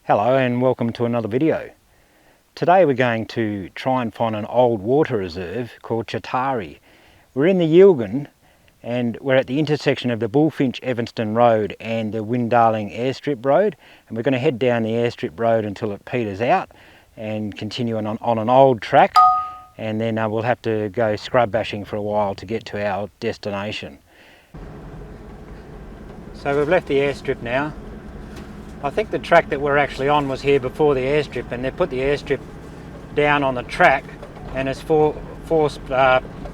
Hello and welcome to another video. Today we're going to try and find an old water reserve called Chatari. We're in the Yilgarn and we're at the intersection of the Bullfinch Evanston Road and the Windarling Airstrip Road, and we're going to head down the Airstrip Road until it peters out and continue on an old track, and then we'll have to go scrub bashing for a while to get to our destination. So we've left the airstrip now. I think the track that we're actually on was here before the airstrip, and they put the airstrip down on the track and it's forced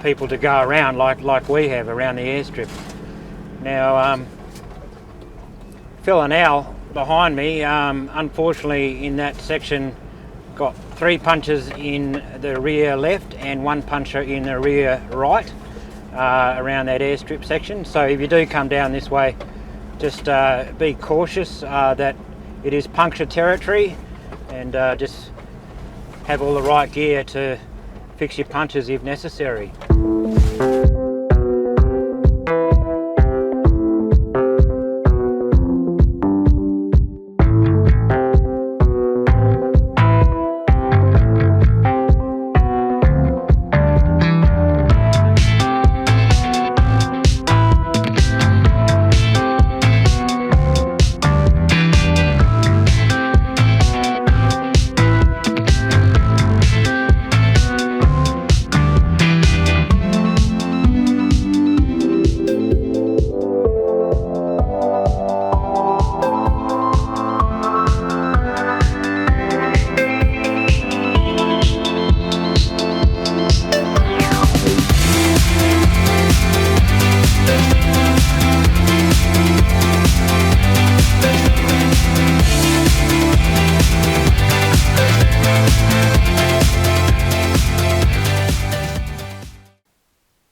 people to go around like we have around the airstrip. Now Phil and Al behind me, unfortunately in that section got 3 punches in the rear left and 1 puncher in the rear right around that airstrip section. So if you do come down this way, just be cautious that it is puncture territory, and just have all the right gear to fix your punches if necessary.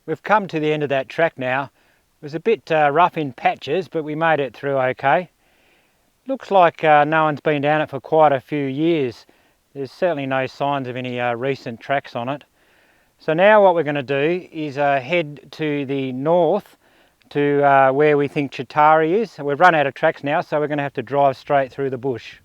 We've come to the end of that track now. It was a bit rough in patches, but we made it through okay. Looks like no one's been down it for quite a few years. There's certainly no signs of any recent tracks on it. So now what we're going to do is head to the north to where we think Chatari is. We've run out of tracks now, so we're going to have to drive straight through the bush.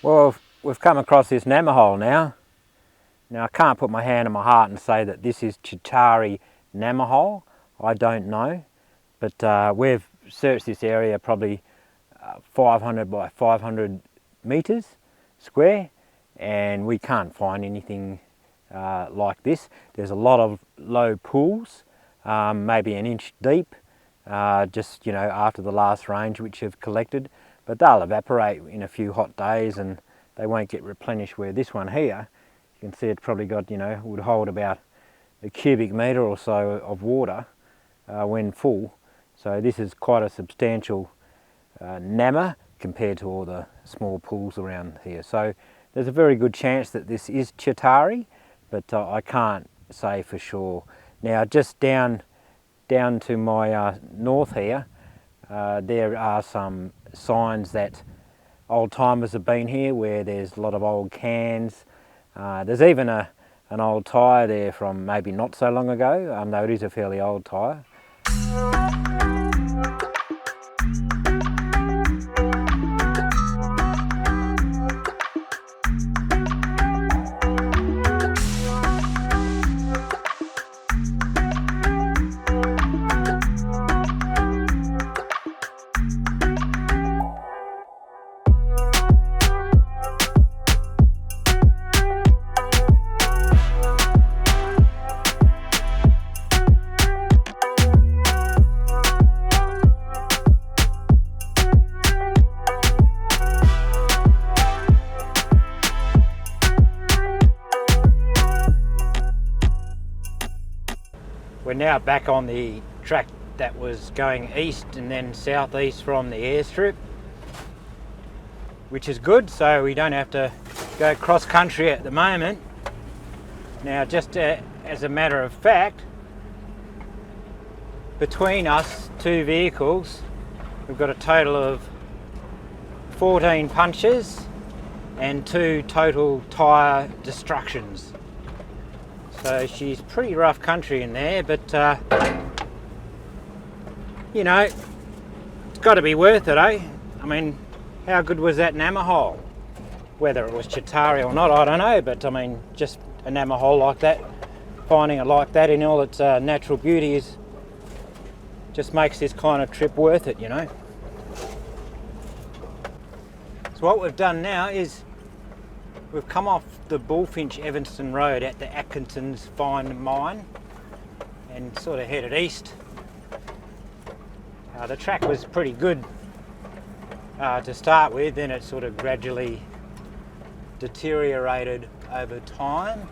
Well, we've come across this namma hole now. Now I can't put my hand on my heart and say that this is Chatarie Gnamma hole. I don't know, but we've searched this area probably 500 by 500 metres square, and we can't find anything like this. There's a lot of low pools, maybe an inch deep, just after the last rains which have collected, but they'll evaporate in a few hot days and they won't get replenished, where this one here, you You can see it's probably got, you know, would hold about a cubic metre or so of water when full. So this is quite a substantial namma compared to all the small pools around here. So there's a very good chance that this is Chatari, but I can't say for sure. Now just down to my north here, there are some signs that old timers have been here, where there's a lot of old cans. There's even an old tyre there from maybe not so long ago, though it is a fairly old tyre. We're now back on the track that was going east and then southeast from the airstrip, which is good, so we don't have to go cross country at the moment. Now just as a matter of fact, between us two vehicles we've got a total of 14 punctures and 2 total tyre destructions. So she's pretty rough country in there, but you know, it's got to be worth it, eh? I mean, how good was that namma hole? Whether it was Chatari or not, I don't know, but I mean, just a namma hole like that, finding it like that in all its natural beauty just makes this kind of trip worth it, you know. So what we've done now is we've come off the Bullfinch Evanston Road at the Atkinson's Fine Mine and sort of headed east. The track was pretty good to start with, then it sort of gradually deteriorated over time.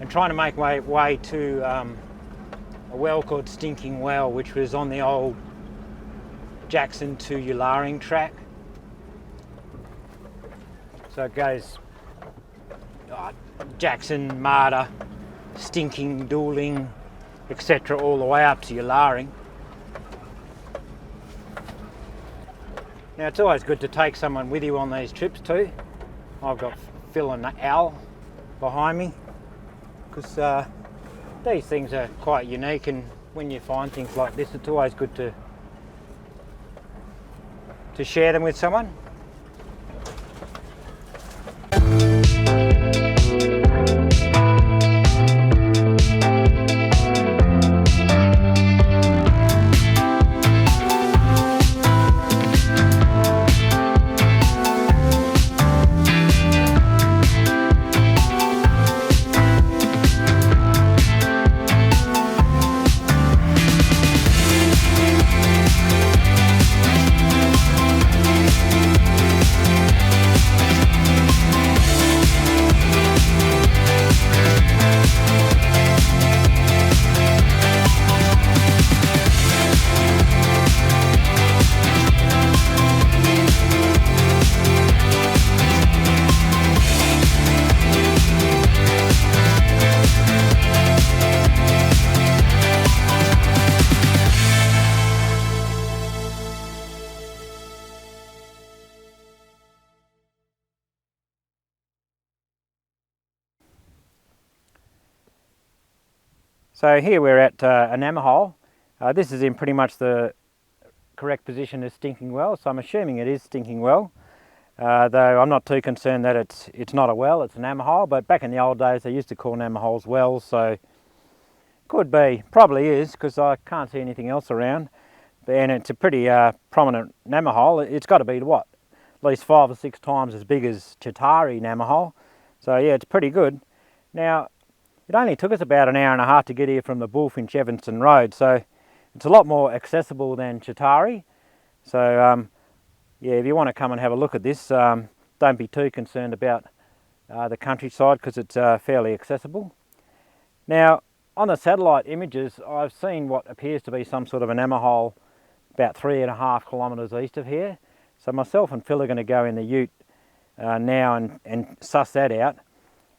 And trying to make my way to a well called Stinking Well, which was on the old Jackson to Ullaring Track. So it goes Jackson, Marta, Stinking, Dooling, etc. all the way up to Ullaring. Now it's always good to take someone with you on these trips too. I've got Phil and Al behind me, because these things are quite unique, and when you find things like this it's always good to share them with someone. So here we're at a namma hole. This is in pretty much the correct position as Stinking Well, so I'm assuming it is Stinking Well, though I'm not too concerned that it's not a well, it's a namma hole. But back in the old days they used to call namma holes wells, so could be, probably is, because I can't see anything else around. And it's a pretty prominent namma hole. It's got to be, what, at least 5 or 6 times as big as Chatari namma hole. So yeah, it's pretty good. Now, it only took us about an hour and a half to get here from the Bullfinch Evanston Road, so it's a lot more accessible than Chatari. So yeah, if you want to come and have a look at this, don't be too concerned about the countryside because it's fairly accessible. Now on the satellite images I've seen what appears to be some sort of an namma hole about 3.5 kilometres east of here. So myself and Phil are going to go in the ute now and suss that out.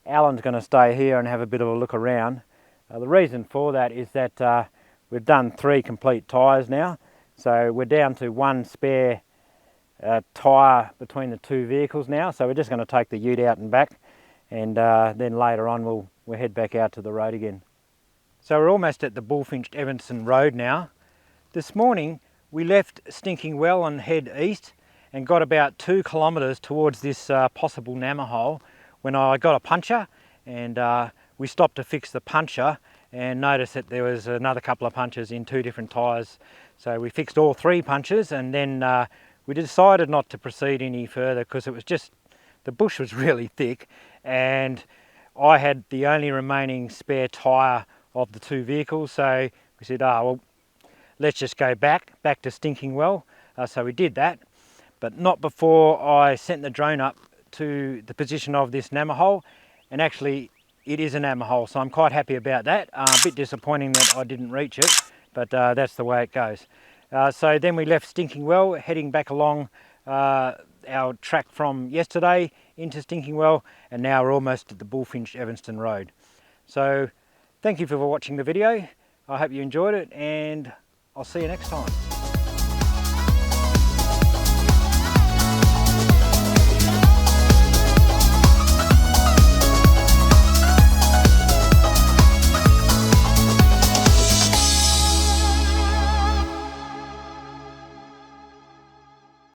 Alan's going to stay here and have a bit of a look around. The reason for that is that we've done 3 complete tyres now, so we're down to 1 spare tyre between the 2 vehicles now, so we're just going to take the ute out and back, and then later on we'll head back out to the road again. So we're almost at the Bullfinch Evanston Road now. This morning we left Stinking Well and head east and got about 2 kilometres towards this possible namma hole when I got a puncture, and we stopped to fix the puncture and noticed that there was another couple of punctures in 2 different tyres. So we fixed all 3 punctures, and then we decided not to proceed any further because it was just, the bush was really thick and I had the only remaining spare tyre of the 2 vehicles. So we said, well, let's just go back to Stinking Well. So we did that, but not before I sent the drone up to the position of this namma hole, and actually it is a namma hole, so I'm quite happy about that. A bit disappointing that I didn't reach it, but that's the way it goes. So then we left Stinking Well, heading back along our track from yesterday into Stinking Well, and now we're almost at the Bullfinch Evanston Road. So thank you for watching the video. I hope you enjoyed it, and I'll see you next time.